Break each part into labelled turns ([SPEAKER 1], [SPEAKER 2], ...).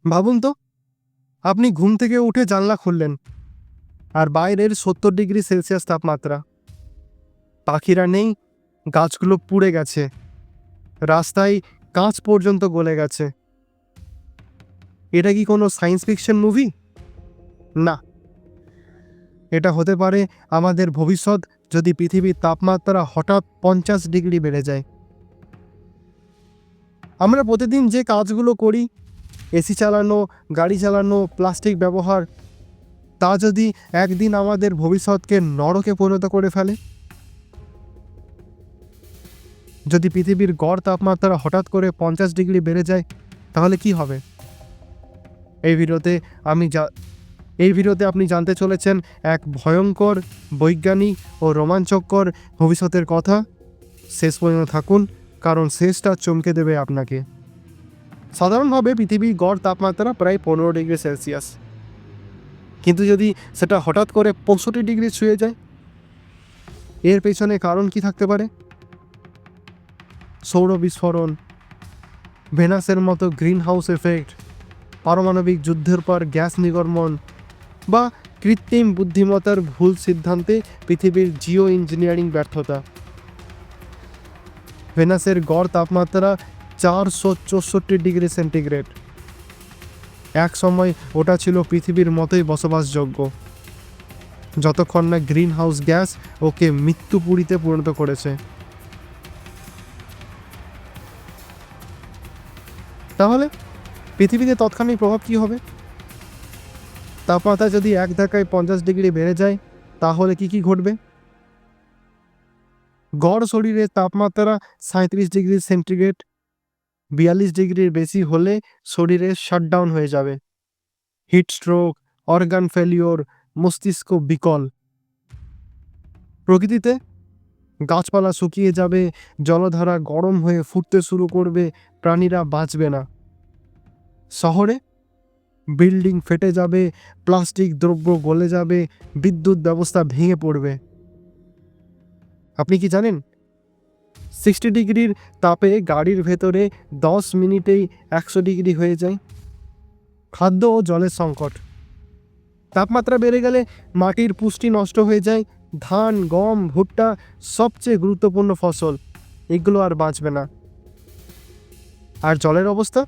[SPEAKER 1] ভাবুন তো, আপনি ঘুম থেকে উঠে জানলা খুললেন আর বাইরের 70 ডিগ্রি সেলসিয়াস তাপমাত্রা। পাখিরা নেই, গাছগুলো পুড়ে গেছে, রাস্তায় কাঁচ পর্যন্ত গলে গেছে। এটা কি কোনো সায়েন্স ফিকশন মুভি? না, এটা হতে পারে আমাদের ভবিষ্যৎ, যদি পৃথিবীর তাপমাত্রা হঠাৎ 50 ডিগ্রি বেড়ে যায়। আমরা প্রতিদিন যে কাজগুলো করি, এসি চালানো, গাড়ি চালানো, প্লাস্টিক ব্যবহার, তা যদি একদিন আমাদের ভবিষ্যৎকে নরকে পরিণত করে ফেলে। যদি পৃথিবীর গড় তাপমাত্রা হঠাৎ করে 50 ডিগ্রি বেড়ে যায়, তাহলে কি হবে? এই ভিডিওতে আপনি জানতে চলেছেন এক ভয়ঙ্কর, বৈজ্ঞানিক ও রোমাঞ্চকর ভবিষ্যতের কথা। শেষ পর্যন্ত থাকুন, কারণ শেষটা চমকে দেবে আপনাকে। সাধারণভাবে পৃথিবীর গড় তাপমাত্রা প্রায় 15 ডিগ্রি সেলসিয়াস, কিন্তু যদি সেটা হঠাৎ করে 65 ডিগ্রি ছুঁয়ে যায়, এর পেছনে কারণ কি থাকতে পারে? সৌর বিস্ফোরণ, ভেনাসের মতো গ্রিন হাউস এফেক্ট, পারমাণবিক যুদ্ধের পর গ্যাস নির্গমন, বা কৃত্রিম বুদ্ধিমত্তার ভুল সিদ্ধান্তে পৃথিবীর জিও ইঞ্জিনিয়ারিং ব্যর্থতা। ভেনাসের গড় তাপমাত্রা 464 ডিগ্রি সেন্টিগ্রেড। এক সময় ওটা ছিল পৃথিবীর মতোই বসবাসযোগ্য, যতক্ষণ না গ্রিন হাউস গ্যাস ওকে মৃত্যুপুরীতে পরিণত করেছে। তাহলে পৃথিবীতে তাৎক্ষণিক প্রভাব কী হবে? তাপমাত্রা যদি এক ধাক্কায় 50 ডিগ্রি বেড়ে যায়, তাহলে কি ঘটবে? গড় শরীরের তাপমাত্রা 37 ডিগ্রি সেন্টিগ্রেড, 42 ডিগ্রির বেশি হলে শরীরে শাটডাউন হয়ে যাবে। হিট স্ট্রোক, অর্গান ফেলিওর, মস্তিষ্ক বিকল। প্রকৃতিতে গাছপালা শুকিয়ে যাবে, জলধারা গরম হয়ে ফুটতে শুরু করবে, প্রাণীরা বাঁচবে না। শহরে বিল্ডিং ফেটে যাবে, প্লাস্টিক দ্রব্য গলে যাবে, বিদ্যুৎ ব্যবস্থা ভেঙে পড়বে। আপনি কি জানেন, 60 ডিগ্রির তাপে গাড়ির ভেতরে 10 মিনিটেই 100 ডিগ্রি হয়ে যায়। খাদ্য ও জলের সংকট। তাপমাত্রা বেড়ে গেলে মাটির পুষ্টি নষ্ট হয়ে যায়। ধান, গম, ভুট্টা, সবচেয়ে গুরুত্বপূর্ণ ফসল, এগুলো আর বাঁচবে না। আর জলের অবস্থা?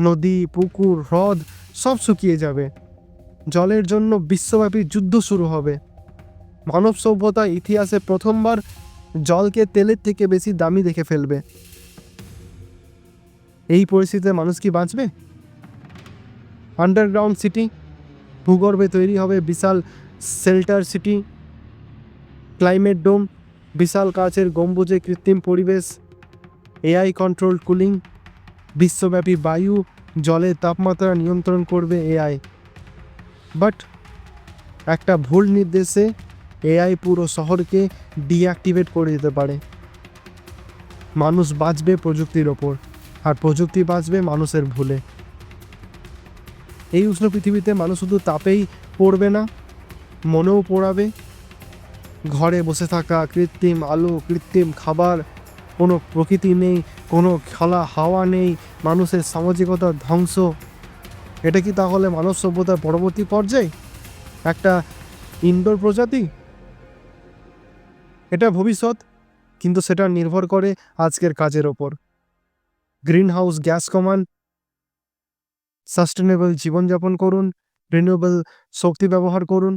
[SPEAKER 1] নদী, পুকুর, হ্রদ সব শুকিয়ে যাবে। জলের জন্য বিশ্বব্যাপী যুদ্ধ শুরু হবে। মানব সভ্যতা ইতিহাসে প্রথমবার জলকে তেলের থেকে বেশি দামি দেখে ফেলবে। এই পরিস্থিতিতে মানুষ কি বাঁচবে? আন্ডারগ্রাউন্ড সিটি, ভূগর্ভে তৈরি হবে বিশাল শেল্টার সিটি, ক্লাইমেট ডোম, বিশাল কাচের গম্বুজে কৃত্রিম পরিবেশ, এআই কন্ট্রোল কুলিং, বিশ্বব্যাপী বায়ু, জলের তাপমাত্রা নিয়ন্ত্রণ করবে এআই। বাট একটা ভুল নির্দেশে এআই পুরো শহরকে ডিঅ্যাক্টিভেট করে দিতে পারে। মানুষ বাঁচবে প্রযুক্তির ওপর, আর প্রযুক্তি বাঁচবে মানুষের ভুলে। এই উষ্ণ পৃথিবীতে মানুষ শুধু তাপেই পড়বে না, মনেও পড়াবে। ঘরে বসে থাকা, কৃত্রিম আলো, কৃত্রিম খাবার, কোনো প্রকৃতি নেই, কোনো খোলা হাওয়া নেই, মানুষের সামাজিকতার ধ্বংস। এটা কি তাহলে মানব সভ্যতার পরবর্তী পর্যায়ে একটা ইনডোর প্রজাতি? এটা ভবিষ্যৎ, কিন্তু সেটা নির্ভর করে আজকের কাজের ওপর। গ্রিন হাউস গ্যাস কমান, সাস্টেনেবল জীবনযাপন করুন, রিনিউয়েবল শক্তি ব্যবহার করুন।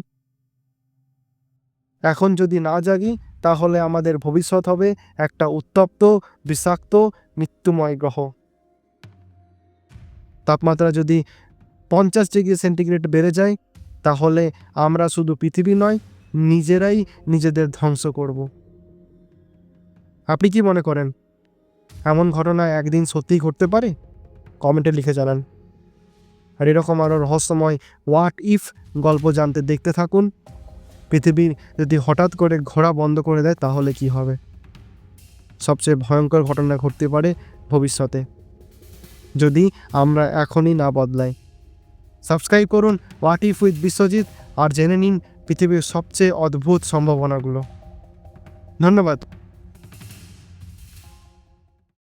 [SPEAKER 1] এখন যদি না জাগি, তাহলে আমাদের ভবিষ্যৎ হবে একটা উত্তপ্ত, বিষাক্ত, মৃত্যুময় গ্রহ। তাপমাত্রা যদি 50 ডিগ্রি সেন্টিগ্রেড বেড়ে যায়, তাহলে আমরা শুধু পৃথিবী নয়, নিজেরাই নিজেদের ধ্বংস করব। আপনি কি মনে করেন, এমন ঘটনা একদিন সত্যিই ঘটতে পারে? কমেন্টে লিখে জানান। আর এরকম আরও রহস্যময় হোয়াট ইফ গল্প জানতে দেখতে থাকুন। পৃথিবী যদি হঠাৎ করে ঘোরা বন্ধ করে দেয়, তাহলে কি হবে? সবচেয়ে ভয়ঙ্কর ঘটনা ঘটতে পারে ভবিষ্যতে, যদি আমরা এখনই না বদলাই। সাবস্ক্রাইব করুন হোয়াট ইফ উইথ বিশ্বজিৎ, আর জেনে নিন পৃথিবীর সবচেয়ে অদ্ভুত সম্ভাবনাগুলো। ধন্যবাদ।